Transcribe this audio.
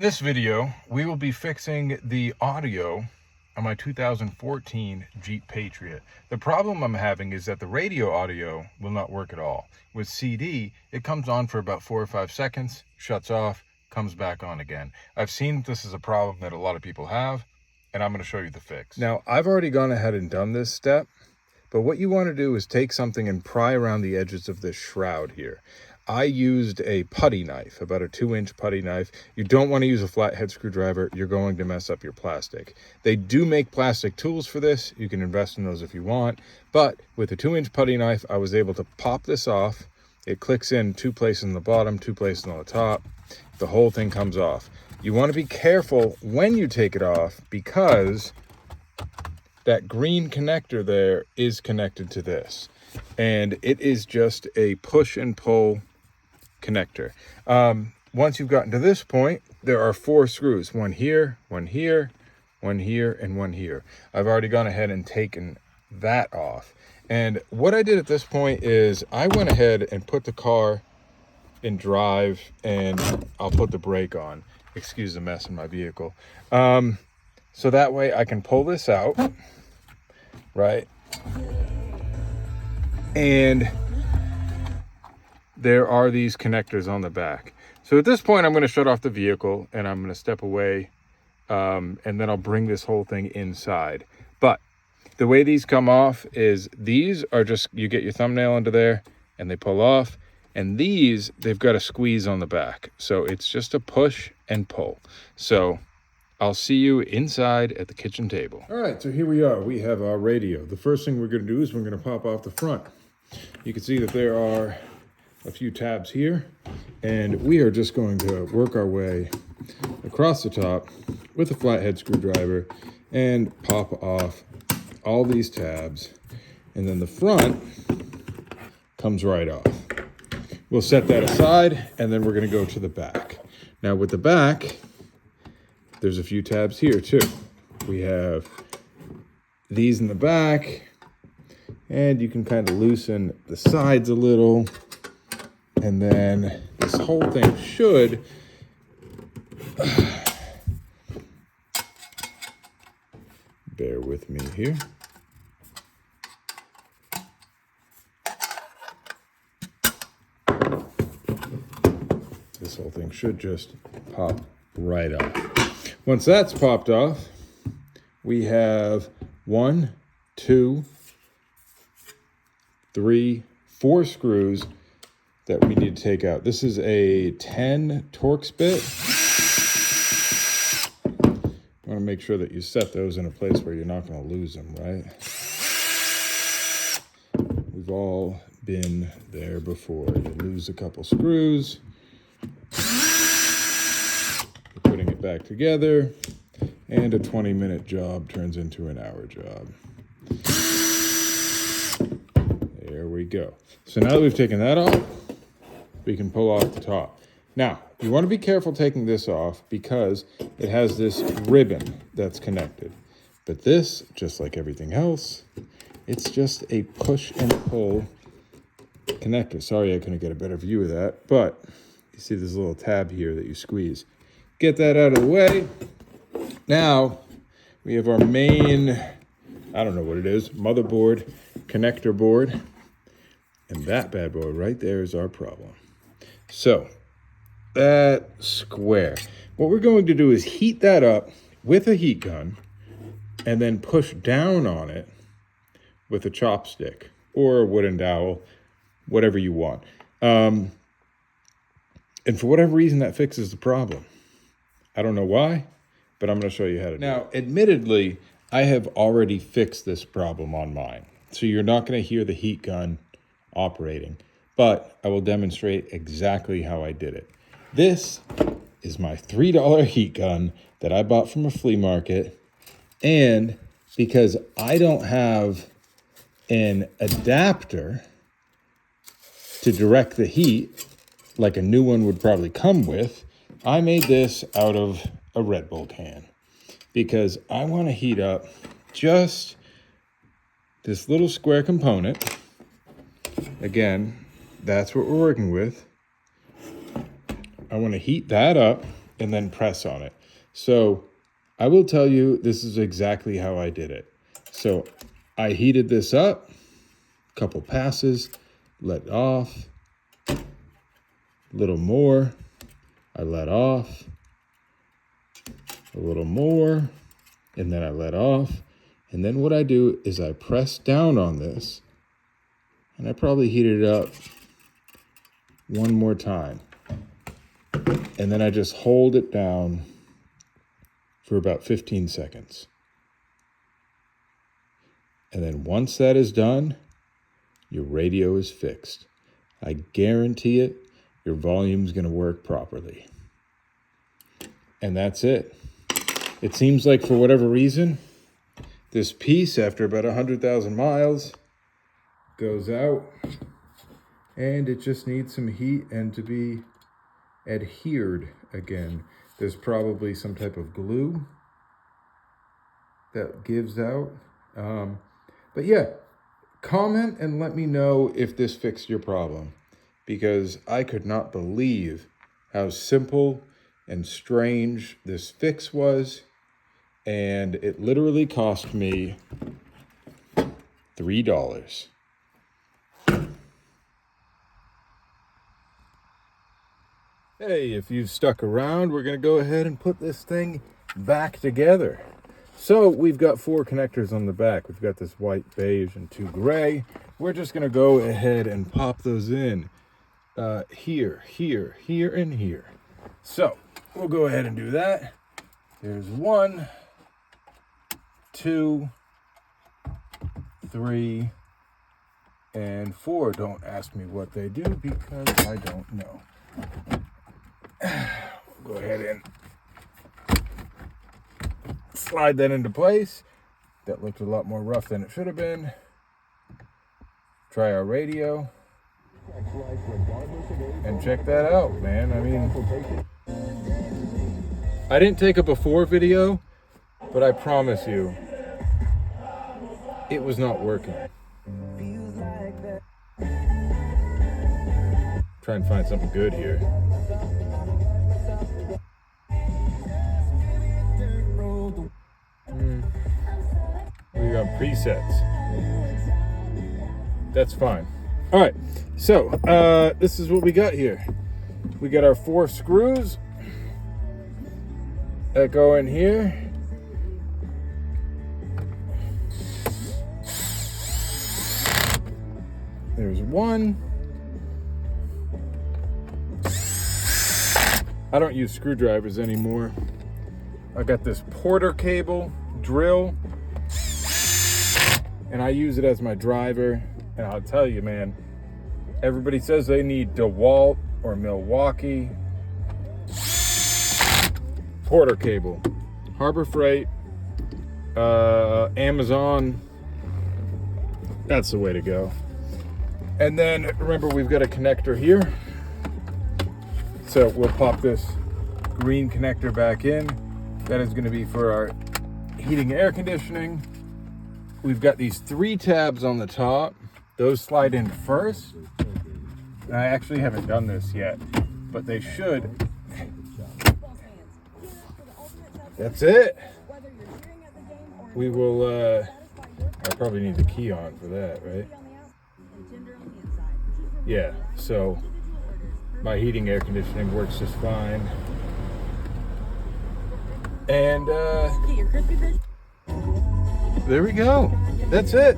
This video, we will be fixing the audio on my 2014 Jeep Patriot. The problem I'm having is that the radio audio will not work at all. With CD, it comes on for about 4 or 5 seconds, shuts off, comes back on again. I've seen this is a problem that a lot of people have, and I'm going to show you the fix. Now, I've already gone ahead and done this step, but what you want to do is take something and pry around the edges of this shroud here. I used a putty knife, about a 2-inch putty knife. You don't want to use a flathead screwdriver. You're going to mess up your plastic. They do make plastic tools for this. You can invest in those if you want. But with a 2-inch putty knife, I was able to pop this off. It clicks in 2 places on the bottom, 2 places on the top. The whole thing comes off. You want to be careful when you take it off because that green connector there is connected to this. And it is just a push and pull connector. Once you've gotten to this point, there are 4 screws, one here, one here, one here, and one here. I've already gone ahead and taken that off. And what I did at this point is I went ahead and put the car in drive, and I'll put the brake on. Excuse the mess in my vehicle. So that way I can pull this out, right? And there are these connectors on the back. So at this point, I'm going to shut off the vehicle and I'm going to step away, and then I'll bring this whole thing inside. But the way these come off is these are just, you get your thumbnail into there and they pull off. And these, they've got a squeeze on the back. So it's just a push and pull. So I'll see you inside at the kitchen table. All right, so here we are. We have our radio. The first thing we're going to do is we're going to pop off the front. You can see that there are a few tabs here, and we are just going to work our way across the top with a flathead screwdriver and pop off all these tabs, and then the front comes right off. We'll set that aside, and then we're going to go to the back. Now with the back, there's a few tabs here too. We have these in the back, and you can kind of loosen the sides a little. And then this whole thing should bear with me here. This whole thing should just pop right off. Once that's popped off, we have 1, 2, 3, 4 screws that we need to take out. This is a 10 Torx bit. You want to make sure that you set those in a place where you're not going to lose them, right? We've all been there before. You lose a couple screws. You're putting it back together, and a 20-minute job turns into an hour job. There we go. So now that we've taken that off, we can pull off the top. Now, you want to be careful taking this off because it has this ribbon that's connected. But this, just like everything else, it's just a push and pull connector. Sorry I couldn't get a better view of that, but you see this little tab here that you squeeze. Get that out of the way. Now, we have our main, I don't know what it is, motherboard, connector board. And that bad boy right there is our problem. So, that square. What we're going to do is heat that up with a heat gun and then push down on it with a chopstick or a wooden dowel, whatever you want. And for whatever reason, that fixes the problem. I don't know why, but I'm going to show you how to do it. Now, admittedly, I have already fixed this problem on mine. So you're not going to hear the heat gun operating, but I will demonstrate exactly how I did it. This is my $3 heat gun that I bought from a flea market, and because I don't have an adapter to direct the heat like a new one would probably come with, I made this out of a Red Bull can because I want to heat up just this little square component. Again, that's what we're working with. I want to heat that up and then press on it. So I will tell you, this is exactly how I did it. So I heated this up, a couple passes, let off, a little more, I let off, a little more, and then I let off. And then what I do is I press down on this, and I probably heat it up one more time. And then I just hold it down for about 15 seconds. And then once that is done, your radio is fixed. I guarantee it, your volume's gonna work properly. And that's it. It seems like for whatever reason, this piece, after about 100,000 miles, goes out, and it just needs some heat and to be adhered again. There's probably some type of glue that gives out. But yeah, comment and let me know if this fixed your problem, because I could not believe how simple and strange this fix was. And it literally cost me $3. Hey, if you've stuck around, we're gonna go ahead and put this thing back together. So we've got 4 connectors on the back. We've got this white, beige, and 2 gray. We're just gonna go ahead and pop those in here, here, here, and here. So we'll go ahead and do that. There's 1, 2, 3, and 4. Don't ask me what they do because I don't know. We'll go ahead and slide that into place. That looked a lot more rough than it should have been. Try our radio. And check that out, man. I mean, I didn't take a before video, but I promise you, it was not working. Try and find something good here. We got presets. That's fine. All right, so this is what we got here. We got our 4 screws that go in here. There's 1. I don't use screwdrivers anymore. I got this Porter cable drill, and I use it as my driver. And I'll tell you, man, everybody says they need DeWalt or Milwaukee. Porter cable, Harbor Freight, Amazon. That's the way to go. And then remember, we've got a connector here. So we'll pop this green connector back in. That is going to be for our heating and air conditioning. We've got these 3 tabs on the top. Those slide in first. And I actually haven't done this yet, but they should. That's it. We will, I probably need the key on for that, right? Yeah, so my heating air conditioning works just fine. And there we go. That's it.